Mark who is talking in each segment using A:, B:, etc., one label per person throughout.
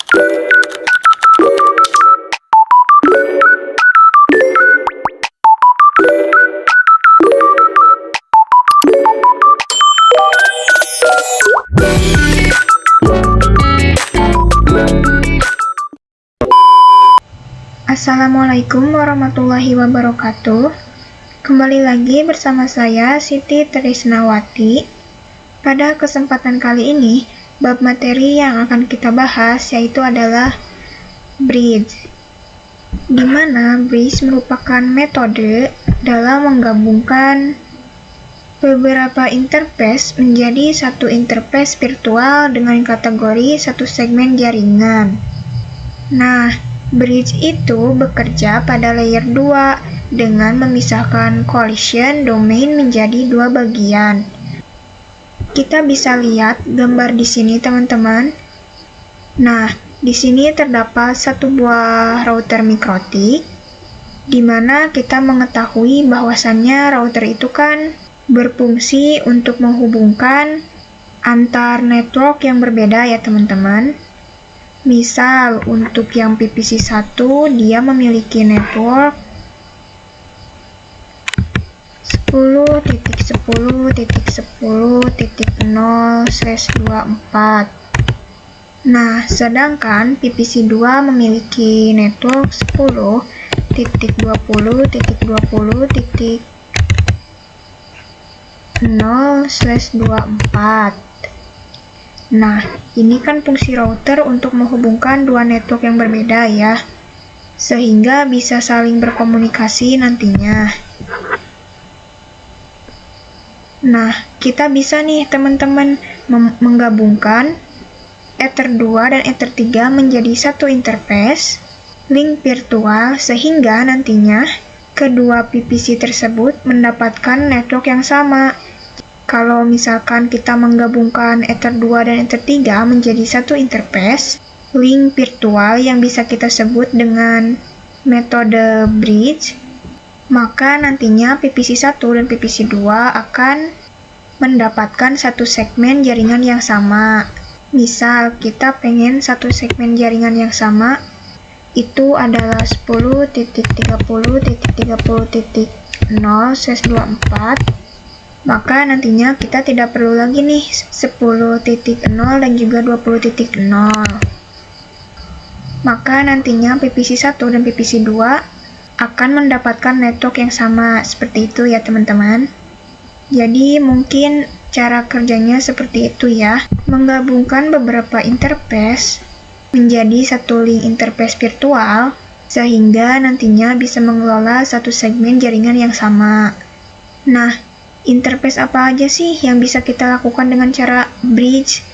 A: Assalamualaikum warahmatullahi wabarakatuh. Kembali lagi bersama saya Siti Trisnawati. Pada kesempatan kali ini, bab materi yang akan kita bahas yaitu adalah bridge, di mana bridge merupakan metode dalam menggabungkan beberapa interface menjadi satu interface virtual dengan kategori satu segmen jaringan. Nah, bridge itu bekerja pada layer 2 dengan memisahkan collision domain menjadi dua bagian. Kita bisa lihat gambar di sini, teman-teman. Nah, di sini terdapat satu buah router mikrotik, di mana kita mengetahui bahwasannya router itu kan berfungsi untuk menghubungkan antar network yang berbeda ya, teman-teman. Misal, untuk yang PVC1, dia memiliki network 10.10.10.0/24. Nah, sedangkan PVC2 memiliki network 10.20.20.0/24. Nah, ini kan fungsi router untuk menghubungkan dua network yang berbeda ya, sehingga bisa saling berkomunikasi nantinya. Nah, kita bisa nih teman-teman menggabungkan Ether 2 dan Ether 3 menjadi satu interface link virtual, sehingga nantinya kedua PVC tersebut mendapatkan network yang sama. Kalau misalkan kita menggabungkan Ether 2 dan Ether 3 menjadi satu interface link virtual yang bisa kita sebut dengan metode bridge, maka nantinya PVC1 dan PVC2 akan mendapatkan satu segmen jaringan yang sama. Misal kita pengen satu segmen jaringan yang sama itu adalah 10.30.30.0/24, maka nantinya kita tidak perlu lagi nih 10.0 dan juga 20.0. Maka nantinya PVC1 dan PVC2 akan mendapatkan network yang sama, seperti itu ya teman-teman. Jadi mungkin cara kerjanya seperti itu ya, menggabungkan beberapa interface menjadi satu link interface virtual, sehingga nantinya bisa mengelola satu segmen jaringan yang sama. Nah, interface apa aja sih yang bisa kita lakukan dengan cara bridge?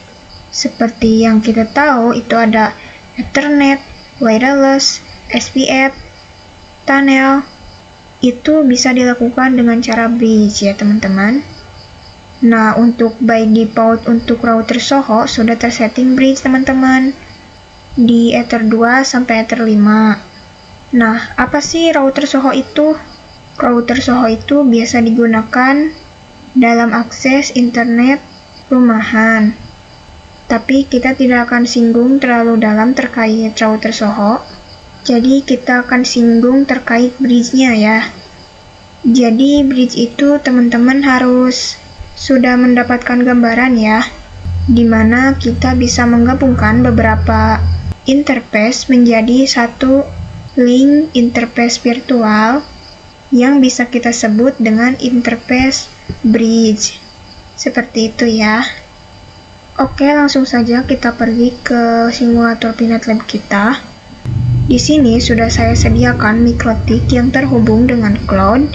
A: Seperti yang kita tahu, itu ada Ethernet, wireless, SPF, tunnel. Itu bisa dilakukan dengan cara bridge ya teman-teman. Nah, untuk by default untuk router Soho sudah tersetting bridge teman-teman di Ether 2 sampai Ether 5. Nah, apa sih router Soho itu? Router Soho itu biasa digunakan dalam akses internet rumahan. Tapi kita tidak akan singgung terlalu dalam terkait router Soho. Jadi kita akan singgung terkait bridge-nya ya. Jadi bridge itu teman-teman harus sudah mendapatkan gambaran ya, dimana kita bisa menggabungkan beberapa interface menjadi satu link interface virtual yang bisa kita sebut dengan interface bridge. Seperti itu ya. Oke, langsung saja kita pergi ke simulator Pinet Lab kita. Di sini sudah saya sediakan mikrotik yang terhubung dengan cloud,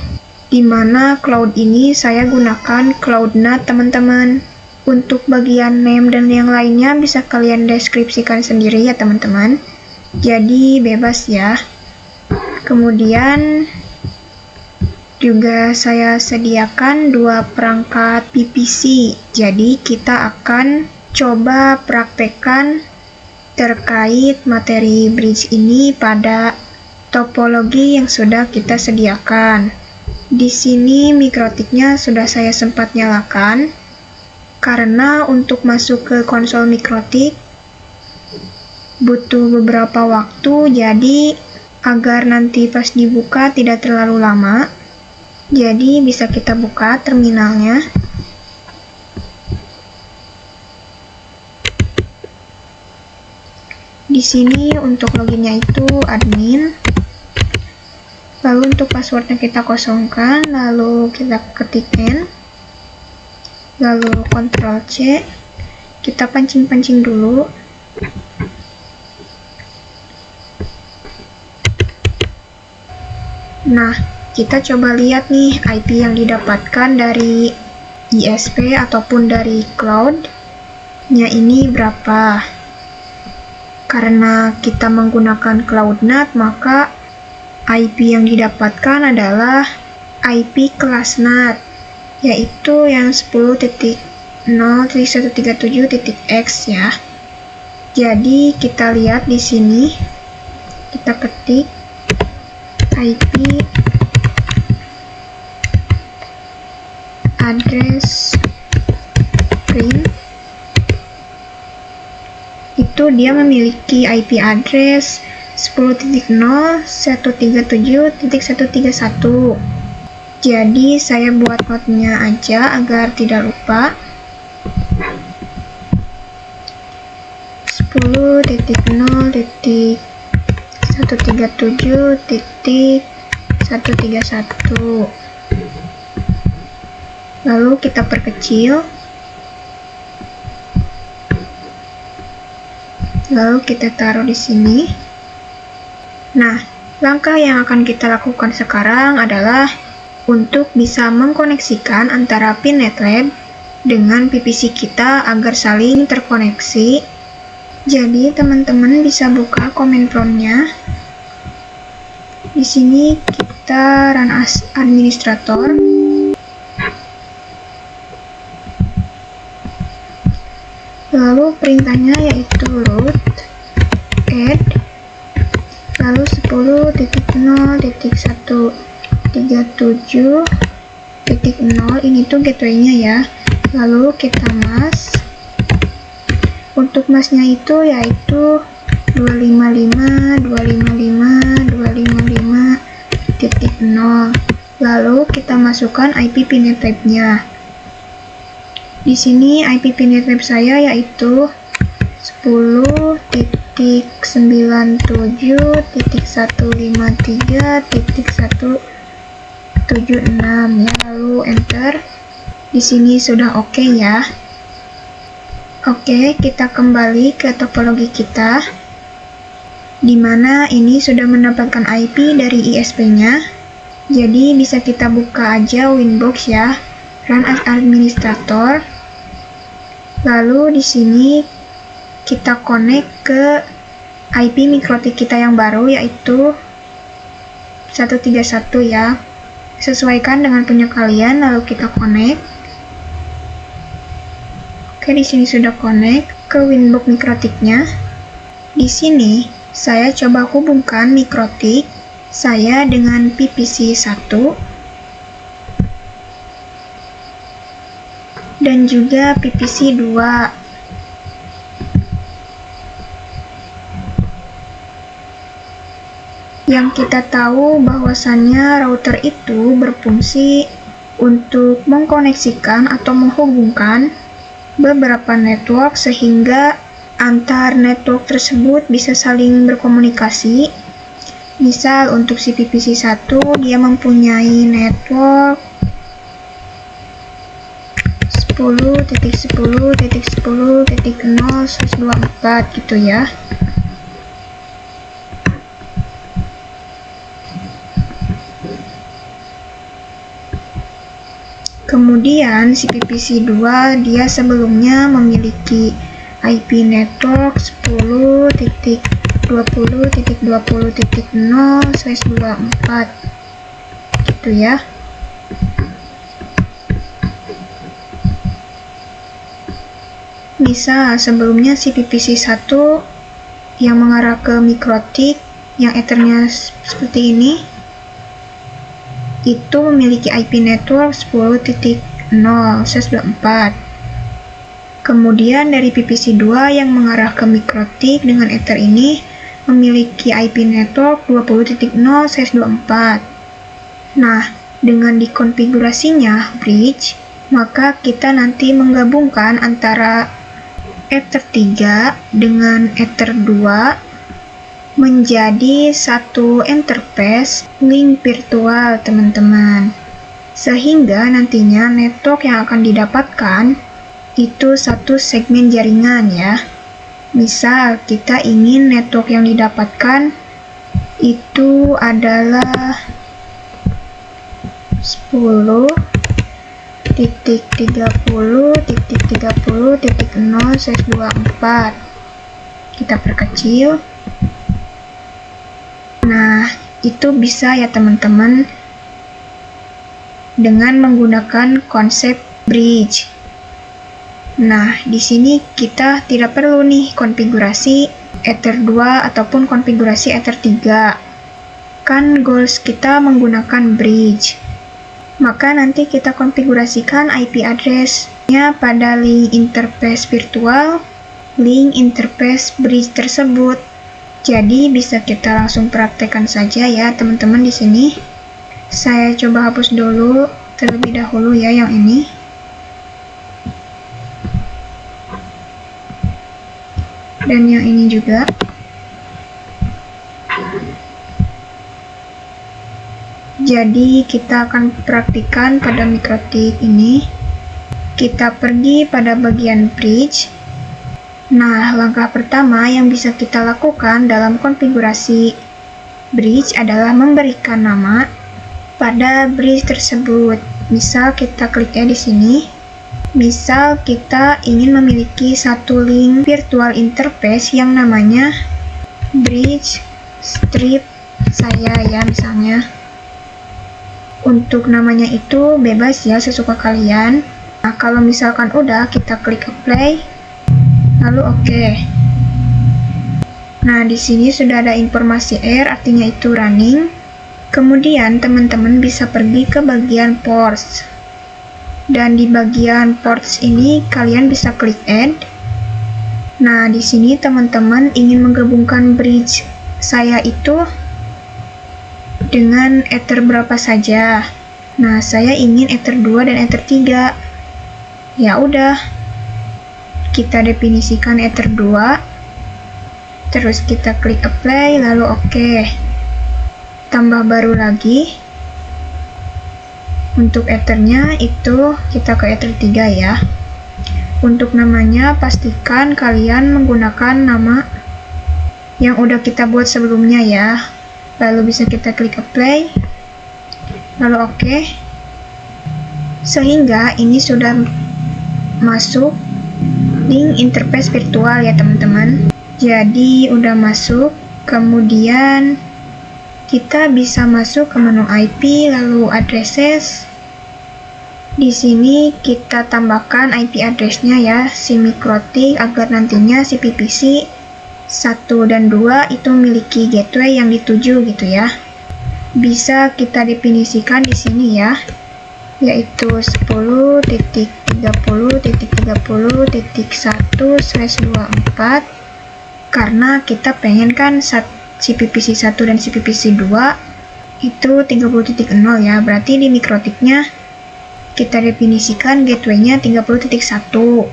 A: di mana cloud ini saya gunakan CloudNAT teman-teman. Untuk bagian name dan yang lainnya bisa kalian deskripsikan sendiri ya teman-teman. Jadi bebas ya. Kemudian juga saya sediakan dua perangkat PVC. Jadi kita akan coba praktekkan terkait materi bridge ini pada topologi yang sudah kita sediakan. Di sini mikrotiknya sudah saya sempat nyalakan, karena untuk masuk ke konsol mikrotik butuh beberapa waktu, jadi agar nanti pas dibuka tidak terlalu lama, jadi bisa kita buka terminalnya. Di sini untuk loginnya itu admin, lalu untuk passwordnya kita kosongkan, lalu kita ketik N, lalu Ctrl C, kita pancing-pancing dulu. Nah, kita coba lihat nih IP yang didapatkan dari ISP ataupun dari cloud-nya ini berapa. Karena kita menggunakan CloudNAT, maka IP yang didapatkan adalah IP kelas NAT, yaitu yang 10.0.137.x ya. Jadi kita lihat di sini, kita ketik IP address print, itu dia memiliki IP address 10.0.137.131. Jadi saya buat notnya aja agar tidak lupa. 10.0.137.131. Lalu kita perkecil. Lalu kita taruh di sini. Nah, langkah yang akan kita lakukan sekarang adalah untuk bisa mengkoneksikan antara pin netlab dengan PPC kita agar saling terkoneksi. Jadi, teman-teman bisa buka command prompt-nya. Di sini kita run as administrator. Lalu perintahnya yaitu root add, lalu 10.0.137.0, ini tuh gateway-nya ya. Lalu kita mask. Untuk masknya itu yaitu 255.255.255.0. Lalu kita masukkan IP pin netlab-nya. Di sini IP pin netlab saya yaitu 10.97.153.176 ya, lalu enter. Di sini sudah oke ya. Oke, kita kembali ke topologi kita, di mana ini sudah mendapatkan IP dari ISP-nya. Jadi bisa kita buka aja Winbox ya, run as administrator. Lalu di sini kita connect ke IP MikroTik kita yang baru yaitu 131 ya. Sesuaikan dengan punya kalian, lalu kita connect. Oke, di sini sudah connect ke Winbox MikroTik-nya. Di sini saya coba hubungkan MikroTik saya dengan PPC 1 dan juga PPC 2. Yang kita tahu bahwasannya router itu berfungsi untuk mengkoneksikan atau menghubungkan beberapa network sehingga antar network tersebut bisa saling berkomunikasi. Misal untuk si PPC 1 dia mempunyai network 10.10.10.0/24 gitu ya. Kemudian si PPC 2 dia sebelumnya memiliki IP network 10.20.20.0/24 gitu ya. Misal sebelumnya si PPC 1 yang mengarah ke MikroTik yang ethernya seperti ini itu memiliki IP network 10.0/24. Kemudian dari PPC2 yang mengarah ke mikrotik dengan Ether ini memiliki IP network 20.0/24. Nah, dengan dikonfigurasinya bridge, maka kita nanti menggabungkan antara Ether 3 dengan Ether 2 menjadi satu interface link virtual, teman-teman. Sehingga nantinya network yang akan didapatkan itu satu segmen jaringan ya. Misal kita ingin network yang didapatkan itu adalah 10.30.30.0/24. Kita perkecil. Nah, itu bisa ya teman-teman dengan menggunakan konsep bridge. Nah, di sini kita tidak perlu nih konfigurasi Ether 2 ataupun konfigurasi Ether 3. Kan goals kita menggunakan bridge. Maka nanti kita konfigurasikan IP address-nya pada link interface virtual, link interface bridge tersebut. Jadi bisa kita langsung praktekkan saja ya teman-teman di sini. Saya coba hapus dulu terlebih dahulu ya yang ini. Dan yang ini juga. Jadi kita akan praktikkan pada mikrotik ini. Kita pergi pada bagian bridge. Nah, langkah pertama yang bisa kita lakukan dalam konfigurasi bridge adalah memberikan nama pada bridge tersebut. Misal kita klik di sini. Misal kita ingin memiliki satu link virtual interface yang namanya bridge strip saya ya misalnya. Untuk namanya itu bebas ya sesuka kalian. Nah, kalau misalkan udah kita klik apply. Lalu oke. Nah, di sini sudah ada informasi error, artinya itu running. Kemudian teman-teman bisa pergi ke bagian ports. Dan di bagian ports ini kalian bisa klik add. Nah, di sini teman-teman ingin menggabungkan bridge saya itu dengan Ether berapa saja. Nah, saya ingin Ether 2 dan Ether 3. Ya udah. Kita definisikan Ether 2, terus kita klik apply, lalu oke. Tambah baru lagi. Untuk Ethernya itu kita ke Ether 3 ya. Untuk namanya pastikan kalian menggunakan nama yang udah kita buat sebelumnya ya. Lalu bisa kita klik apply, lalu oke. Sehingga ini sudah masuk link interface virtual ya teman-teman. Jadi udah masuk, kemudian kita bisa masuk ke menu IP lalu addresses. Di sini kita tambahkan IP address-nya ya si mikrotik agar nantinya si PPC 1 dan 2 itu memiliki gateway yang dituju gitu ya. Bisa kita definisikan di sini ya, yaitu 10.30.30.1/24 karena kita pengen kan si PPC 1 dan si PPC 2 itu 30.0 ya, berarti di mikrotiknya kita definisikan gateway-nya 30.1.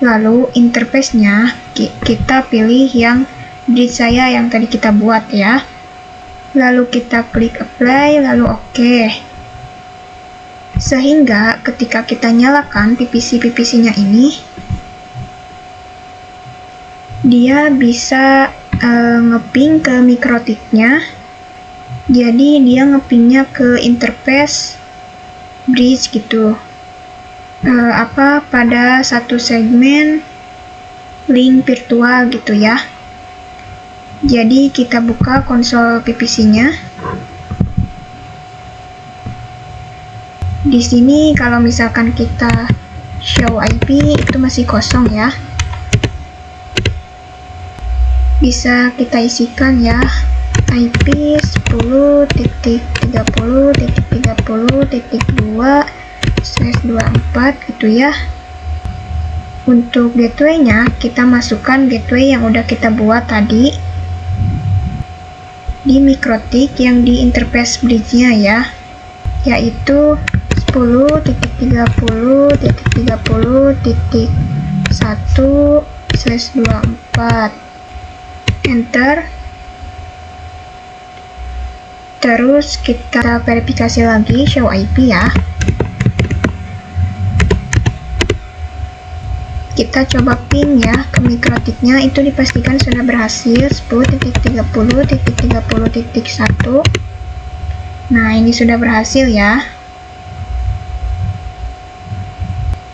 A: Lalu interface-nya kita pilih yang bridge saya yang tadi kita buat ya. Lalu kita klik apply, lalu oke. Sehingga ketika kita nyalakan PPC-PPC-nya ini, dia bisa ngeping ke mikrotiknya. Jadi dia ngepingnya ke interface bridge gitu. Pada satu segmen link virtual gitu ya. Jadi kita buka konsol PPC-nya. Di sini kalau misalkan kita show IP itu masih kosong ya. Bisa kita isikan ya IP 10.30.30.2/24 gitu ya. Untuk gateway-nya, kita masukkan gateway yang udah kita buat tadi di mikrotik yang di interface bridge-nya ya, yaitu 10.30.30.1/24. Enter. Terus kita verifikasi lagi show IP ya. Kita coba ping ya ke mikrotiknya, itu dipastikan sudah berhasil 10.30.30.1. Nah, ini sudah berhasil ya.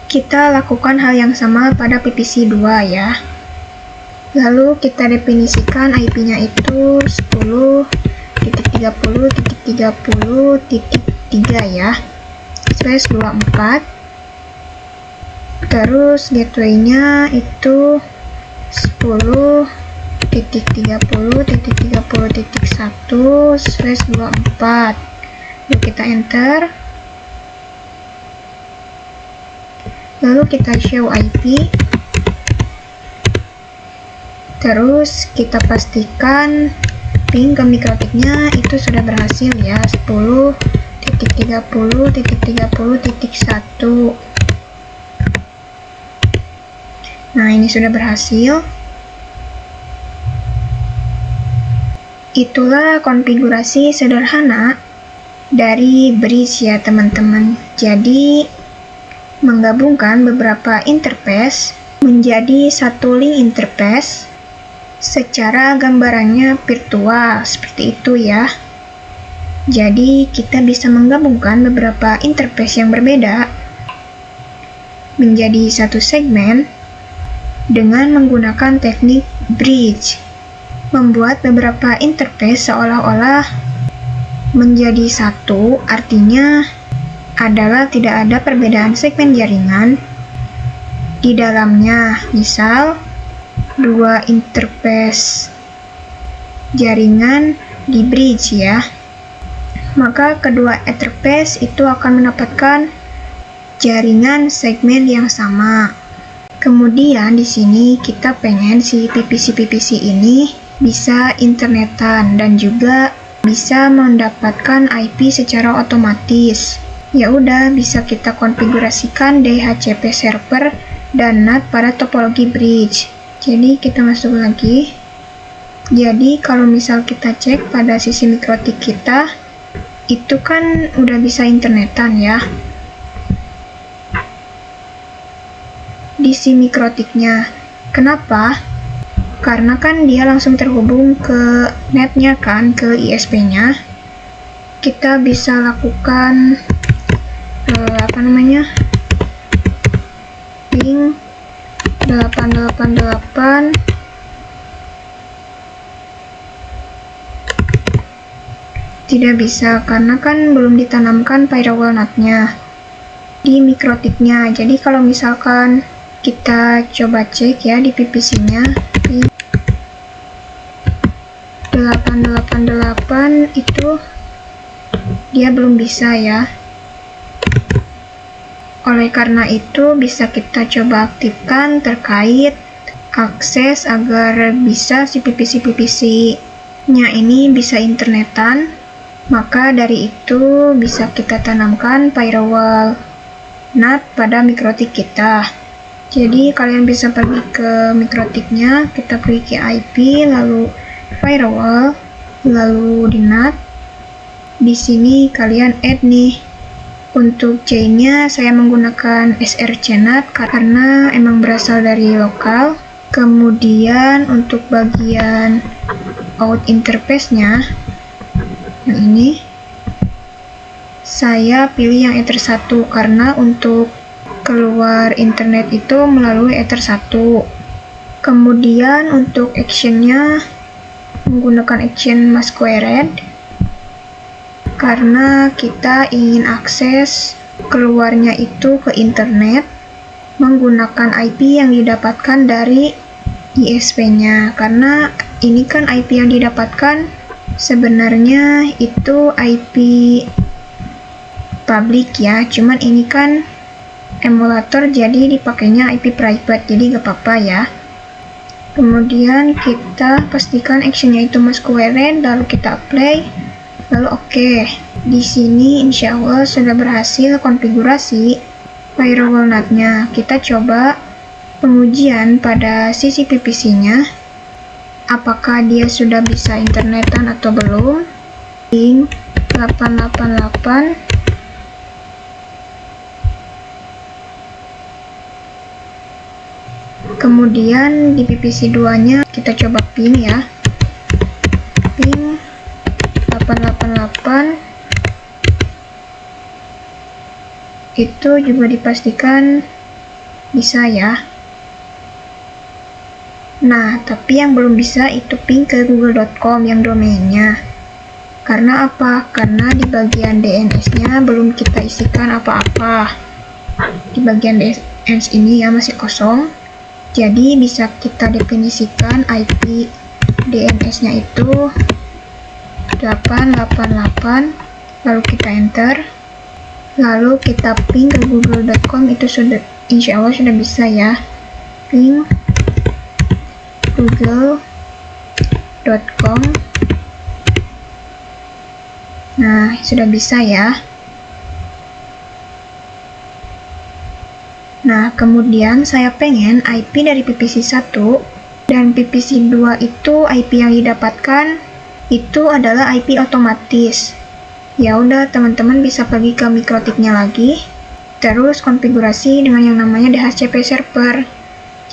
A: Kita lakukan hal yang sama pada PPC 2 ya. Lalu kita definisikan IP-nya itu 10.30.30.3 ya, /24. Terus gateway-nya itu 10.30.30.1/24. Lalu kita enter. Lalu kita show IP. Terus kita pastikan ping ke mikrotiknya itu sudah berhasil ya, 10.30.30.1. Nah, ini sudah berhasil. Itulah konfigurasi sederhana dari bridge ya teman-teman. Jadi, menggabungkan beberapa interface menjadi satu link interface secara gambarannya virtual, seperti itu ya. Jadi, kita bisa menggabungkan beberapa interface yang berbeda menjadi satu segmen dengan menggunakan teknik bridge, membuat beberapa interface seolah-olah menjadi satu, artinya adalah tidak ada perbedaan segmen jaringan di dalamnya. Misal, dua interface jaringan di bridge ya, maka kedua interface itu akan mendapatkan jaringan segmen yang sama. Kemudian di sini kita pengen si PPC ini bisa internetan dan juga bisa mendapatkan IP secara otomatis. Ya udah, bisa kita konfigurasikan DHCP server dan NAT pada topologi bridge. Jadi kita masuk lagi. Jadi kalau misal kita cek pada sisi mikrotik kita, itu kan udah bisa internetan ya. Di si mikrotiknya. Kenapa? Karena kan dia langsung terhubung ke netnya kan, ke ISP-nya. Kita bisa lakukan ping 888 tidak bisa karena kan belum ditanamkan firewall NAT-nya di mikrotiknya. Jadi kalau misalkan kita coba cek ya di PPC-nya, 888 itu dia belum bisa ya. Oleh karena itu bisa kita coba aktifkan terkait akses agar bisa si PPC-nya ini bisa internetan. Maka dari itu bisa kita tanamkan firewall NAT pada mikrotik kita. Jadi kalian bisa pergi ke mikrotiknya, kita pergi ke IP, lalu firewall, lalu di NAT. Di sini kalian add nih. Untuk chain-nya saya menggunakan SRC NAT karena emang berasal dari lokal. Kemudian untuk bagian out interface-nya yang ini saya pilih yang Ether 1 karena untuk keluar internet itu melalui Ether 1. Kemudian untuk action-nya menggunakan action masquerade karena kita ingin akses keluarnya itu ke internet menggunakan IP yang didapatkan dari ISP-nya. Karena ini kan IP yang didapatkan sebenarnya itu IP publik ya, cuman ini kan emulator, jadi dipakainya IP private, jadi gak apa-apa ya. Kemudian kita pastikan actionnya itu MySQL, lalu kita apply, lalu oke. Di sini insya Allah sudah berhasil konfigurasi firewall NAT-nya. Kita coba pengujian pada sisi PPC-nya, apakah dia sudah bisa internetan atau belum. Ping 888. Kemudian di PPC 2-nya kita coba ping ya. Ping 888. Itu juga dipastikan bisa ya. Nah, tapi yang belum bisa itu ping ke google.com yang domainnya. Karena apa? Karena di bagian DNS-nya belum kita isikan apa-apa. Di bagian DNS ini ya masih kosong. Jadi bisa kita definisikan IP DNS-nya itu 888, lalu kita enter. Lalu kita ping ke google.com, itu sudah insya Allah sudah bisa ya. Ping google.com. Nah, sudah bisa ya. Nah, kemudian saya pengen IP dari PPC 1 dan PPC 2 itu IP yang didapatkan itu adalah IP otomatis. Ya udah, teman-teman bisa pergi ke mikrotiknya lagi, terus konfigurasi dengan yang namanya DHCP server.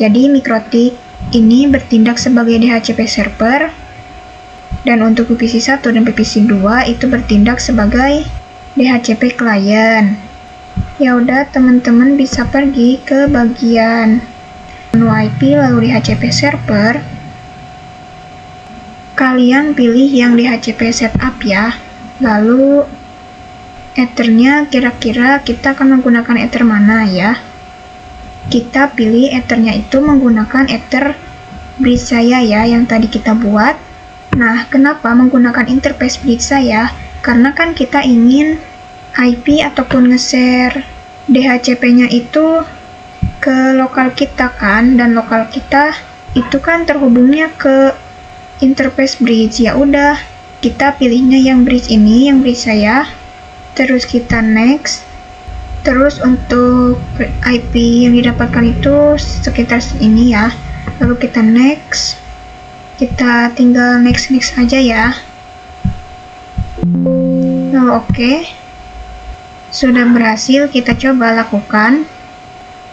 A: Jadi mikrotik ini bertindak sebagai DHCP server, dan untuk PPC 1 dan PPC 2 itu bertindak sebagai DHCP client. Ya udah, teman-teman bisa pergi ke bagian menu IP lalu DHCP server. Kalian pilih yang DHCP setup ya. Lalu ethernya kira-kira kita akan menggunakan ether mana ya. Kita pilih ethernya itu menggunakan ether bridge saya ya, yang tadi kita buat. Nah, kenapa menggunakan interface bridge saya? Karena kan kita ingin IP ataupun nge-share DHCP-nya itu ke lokal kita kan, dan lokal kita itu kan terhubungnya ke interface bridge. Ya udah, kita pilihnya yang bridge ini, yang bridge saya. Terus kita next. Terus untuk IP yang didapatkan itu sekitar ini ya. Lalu kita next. Kita tinggal next aja ya. Lalu oke. Sudah berhasil, kita coba lakukan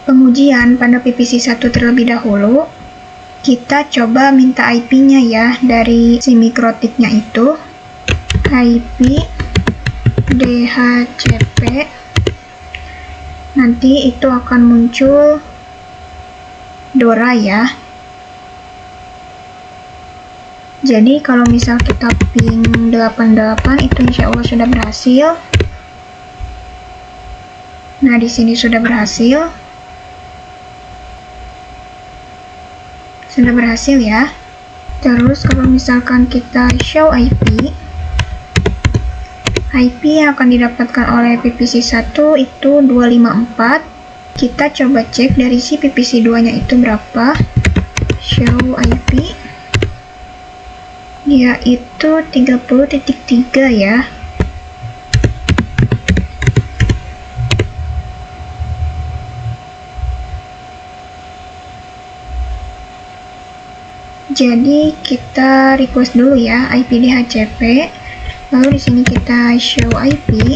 A: pengujian pada PPC 1 terlebih dahulu. Kita coba minta IP-nya ya dari si mikrotiknya itu. IP DHCP. Nanti itu akan muncul DORA ya. Jadi kalau misal kita ping 88 itu insya Allah sudah berhasil. Nah, di sini sudah berhasil. Sudah berhasil ya. Terus kalau misalkan kita show IP yang akan didapatkan oleh PPC 1 itu 254. Kita coba cek dari si PPC 2 nya itu berapa. Show IP yaitu 30.3 ya. Jadi kita request dulu ya IP DHCP. Lalu di sini kita show IP.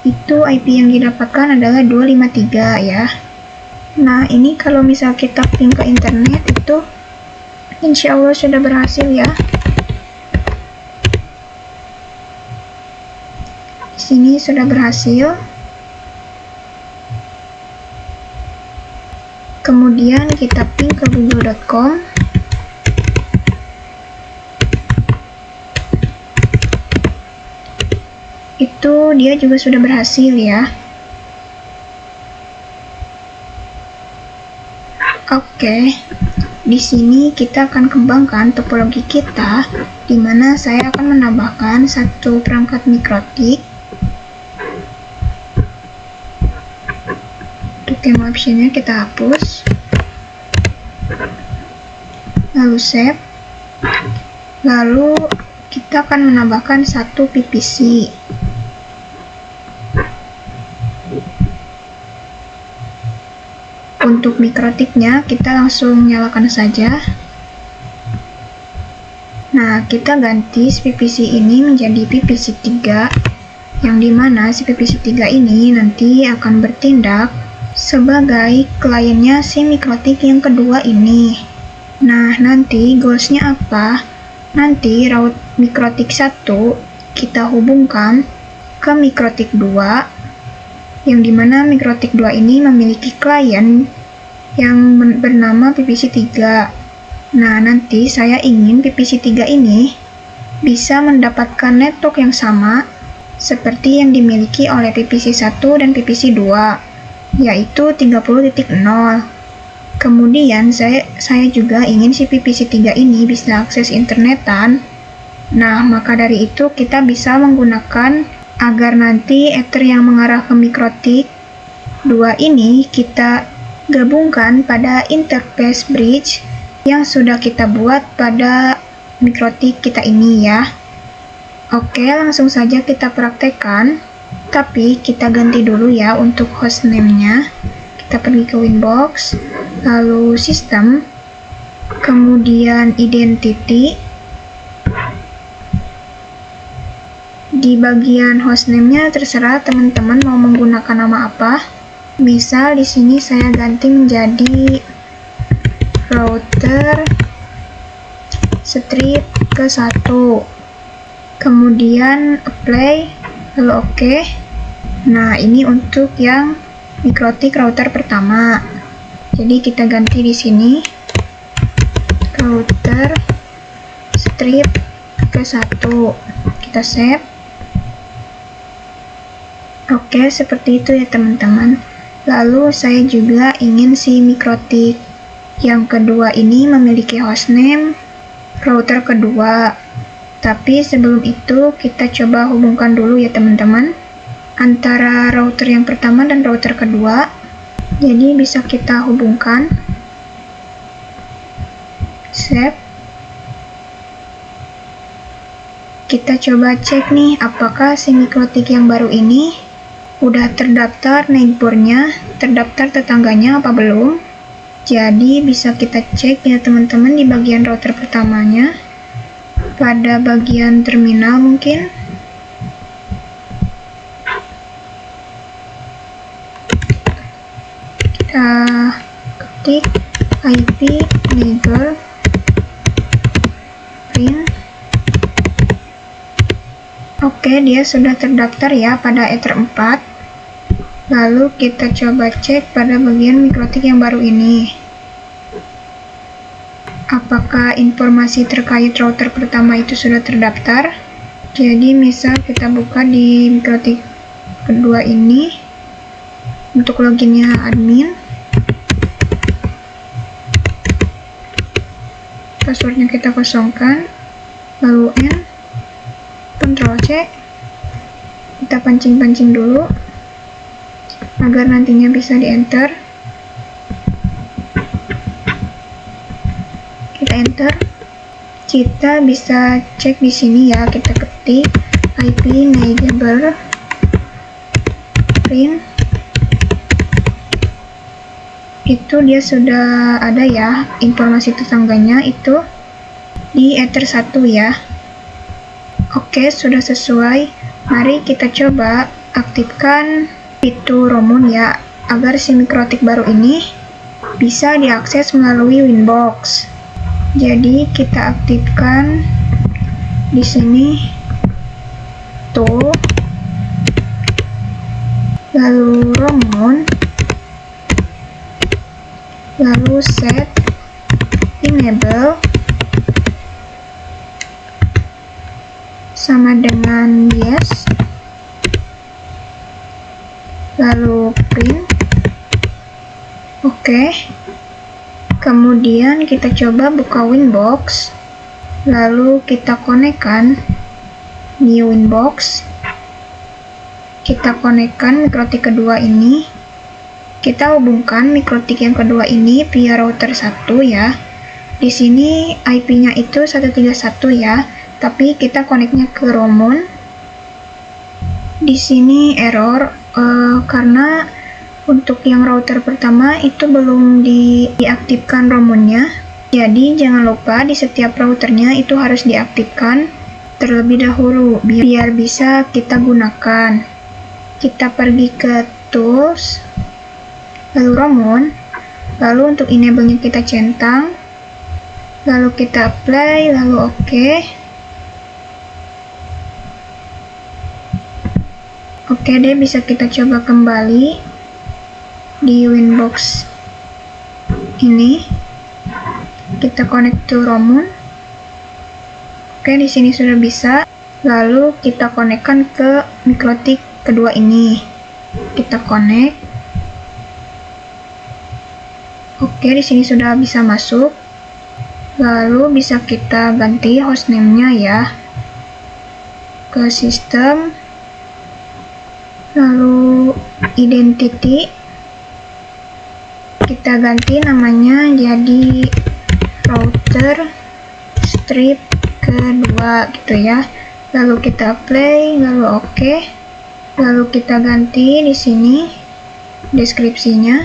A: Itu IP yang didapatkan adalah 253 ya. Nah, ini kalau misal kita ping ke internet itu insya Allah sudah berhasil ya. Di sini sudah berhasil. Kemudian kita ping ke google.com. Itu dia juga sudah berhasil ya. Oke. Di sini kita akan kembangkan topologi kita, di mana saya akan menambahkan satu perangkat mikrotik. Untuk game optionnya kita hapus, lalu save, lalu kita akan menambahkan satu PVC. Untuk mikrotiknya kita langsung nyalakan saja. Nah, kita ganti si PVC ini menjadi PVC 3, yang dimana si PVC 3 ini nanti akan bertindak sebagai kliennya si mikrotik yang kedua ini. Nah, nanti goalsnya apa? Nanti route mikrotik 1 kita hubungkan ke mikrotik 2, yang dimana mikrotik 2 ini memiliki klien yang bernama PVC 3. Nah, nanti saya ingin PVC 3 ini bisa mendapatkan network yang sama seperti yang dimiliki oleh PVC 1 dan PVC 2, yaitu 30.0. Kemudian saya juga ingin si PVC 3 ini bisa akses internetan. Nah, maka dari itu kita bisa menggunakan agar nanti ether yang mengarah ke mikrotik 2 ini kita gabungkan pada interface bridge yang sudah kita buat pada mikrotik kita ini ya. Oke, langsung saja kita praktekkan. Tapi kita ganti dulu ya untuk hostname-nya. Kita pergi ke Winbox, lalu System, kemudian Identity. Di bagian hostname-nya terserah teman-teman mau menggunakan nama apa. Misal di sini saya ganti menjadi router strip ke 1. Kemudian apply, lalu oke. Nah, ini untuk yang mikrotik router pertama. Jadi kita ganti di sini router strip ke 1. Kita save. Oke, seperti itu ya teman-teman. Lalu saya juga ingin si mikrotik yang kedua ini memiliki hostname router kedua. Tapi sebelum itu kita coba hubungkan dulu ya teman-teman antara router yang pertama dan router kedua. Jadi bisa kita hubungkan. Save. Kita coba cek nih apakah si mikrotik yang baru ini udah terdaftar neighbornya, terdaftar tetangganya apa belum. Jadi bisa kita cek ya teman-teman di bagian router pertamanya, pada bagian terminal mungkin. Kita ketik IP neighbor print. Oke, dia sudah terdaftar ya pada Ether 4. Lalu kita coba cek pada bagian mikrotik yang baru ini. Apakah informasi terkait router pertama itu sudah terdaftar? Jadi misal kita buka di mikrotik kedua ini. Untuk loginnya admin. Passwordnya kita kosongkan. Lalu N. Ctrl C, kita pancing-pancing dulu agar nantinya bisa di enter. Kita enter, kita bisa cek di sini ya, kita ketik IP neighbor print. Itu dia sudah ada ya informasi tetangganya itu di Ether 1 ya. Oke, sudah sesuai. Mari kita coba aktifkan fitur Romun ya, agar si mikrotik baru ini bisa diakses melalui Winbox. Jadi kita aktifkan di sini tool, lalu Romun, lalu set enable sama dengan yes, lalu print. Oke. Kemudian kita coba buka Winbox, lalu kita konekkan new Winbox. Kita konekkan mikrotik kedua ini, Kita hubungkan mikrotik yang kedua ini via router 1 ya. Di sini IP-nya itu 131 ya, tapi kita koneknya ke Romun. Di sini error karena untuk yang router pertama itu belum diaktifkan Romunnya. Jadi jangan lupa di setiap routernya itu harus diaktifkan terlebih dahulu biar bisa kita gunakan. Kita pergi ke Tools, lalu Romun, lalu untuk enable-nya kita centang, lalu kita apply, lalu OK. Oke deh, bisa kita coba kembali di Winbox ini. Kita connect to Romun. Oke, di sini sudah bisa. Lalu kita konekkan ke mikrotik kedua ini. Kita connect. Oke, di sini sudah bisa masuk. Lalu bisa kita ganti hostname-nya ya. Ke sistem. Lalu identity. Kita ganti namanya jadi router strip kedua gitu ya. Lalu kita apply, lalu OK. Lalu kita ganti di sini deskripsinya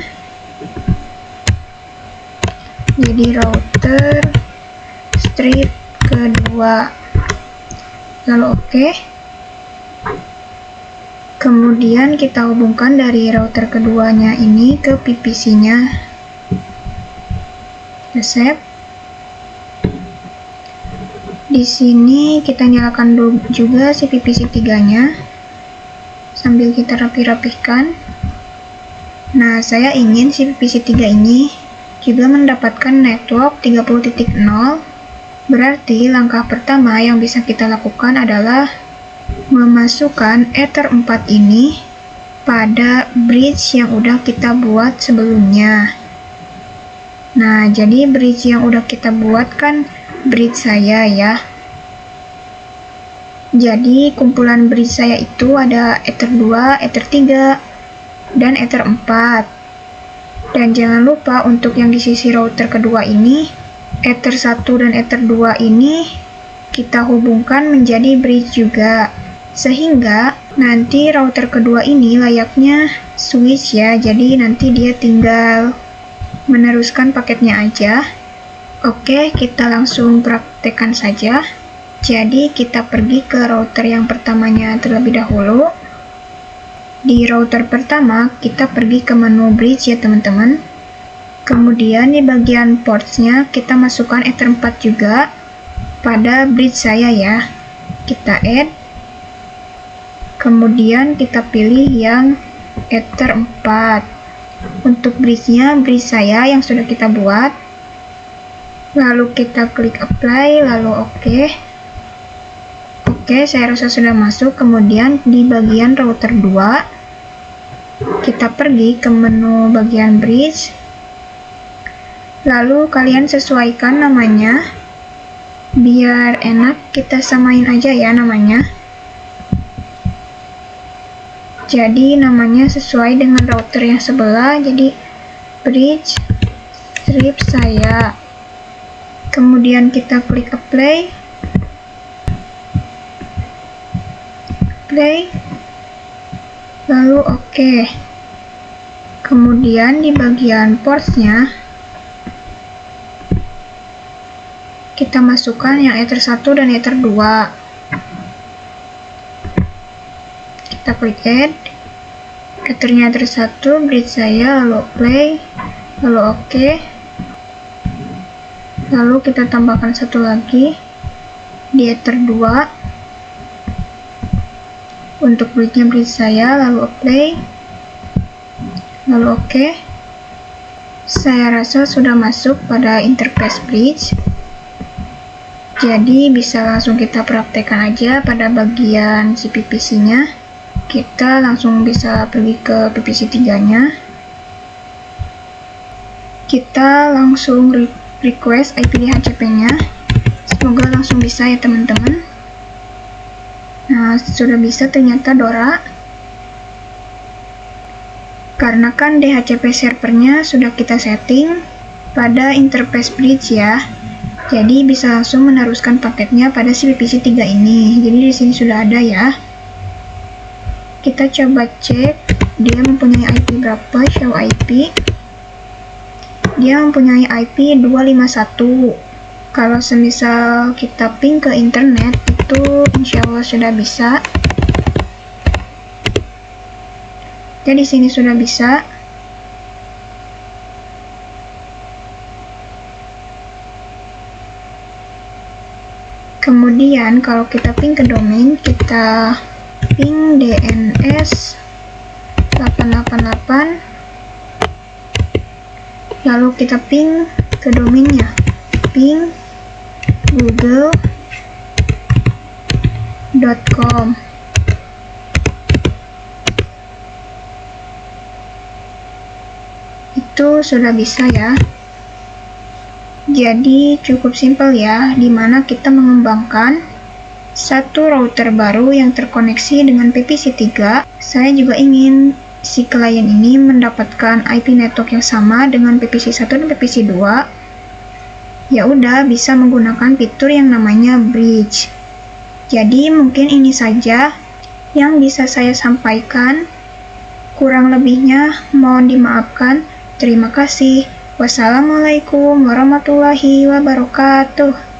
A: jadi router strip kedua, lalu OK. Kemudian kita hubungkan dari router keduanya ini ke PPC-nya. Accept. Di sini kita nyalakan juga si PPC 3-nya sambil kita rapi-rapihkan. Nah, saya ingin si PPC 3 ini juga mendapatkan network 30.0. Berarti langkah pertama yang bisa kita lakukan adalah memasukkan Ether 4 ini pada bridge yang udah kita buat sebelumnya. Nah, jadi bridge yang udah kita buat kan bridge saya ya. Jadi kumpulan bridge saya itu ada Ether 2, Ether 3, dan Ether 4. Dan jangan lupa untuk yang di sisi router kedua ini, Ether 1 dan Ether 2 ini kita hubungkan menjadi bridge juga. Sehingga nanti router kedua ini layaknya switch ya, jadi nanti dia tinggal meneruskan paketnya aja. Oke, kita langsung praktekkan saja. Jadi kita pergi ke router yang pertamanya terlebih dahulu. Di router pertama kita pergi ke menu bridge ya teman-teman. Kemudian di bagian ports-nya kita masukkan Ether 4 juga pada bridge saya ya. Kita add. Kemudian kita pilih yang Ether 4. Untuk bridge-nya, bridge saya yang sudah kita buat. Lalu kita klik apply, lalu OK. Oke, saya rasa sudah masuk. Kemudian di bagian router 2, kita pergi ke menu bagian bridge. Lalu kalian sesuaikan namanya. Biar enak, kita samain aja ya namanya. Jadi namanya sesuai dengan router yang sebelah, jadi bridge strip saya. Kemudian kita klik apply, lalu OK. Kemudian di bagian ports-nya kita masukkan yang Ether 1 dan Ether 2. Kita klik add. Ethernya Ether 1, bridge saya, lalu play, lalu OK. Lalu kita tambahkan satu lagi di Ether 2 untuk bridge-nya bridge saya, lalu apply, lalu OK. Saya rasa sudah masuk pada interface bridge. Jadi bisa langsung kita praktekkan aja pada bagian si PPC-nya. Kita langsung bisa pergi ke PPC 3-nya. Kita langsung request IP DHCP-nya. Semoga langsung bisa ya teman-teman. Nah, sudah bisa ternyata Dora. Karena kan DHCP servernya sudah kita setting pada interface bridge ya. Jadi bisa langsung meneruskan paketnya pada si VPC 3 ini. Jadi di sini sudah ada ya. Kita coba cek dia mempunyai IP berapa, show IP. Dia mempunyai IP 251. Kalau semisal kita ping ke internet itu insya Allah sudah bisa. Jadi di sini sudah bisa. Kemudian kalau kita ping ke domain, kita ping DNS 888, lalu kita ping ke domainnya, ping google.com. Itu sudah bisa ya. Jadi cukup simpel ya, dimana kita mengembangkan satu router baru yang terkoneksi dengan VPC 3. Saya juga ingin si klien ini mendapatkan IP network yang sama dengan VPC 1 dan VPC 2. Ya udah, bisa menggunakan fitur yang namanya bridge. Jadi mungkin ini saja yang bisa saya sampaikan. Kurang lebihnya mohon dimaafkan. Terima kasih. Wassalamualaikum warahmatullahi wabarakatuh.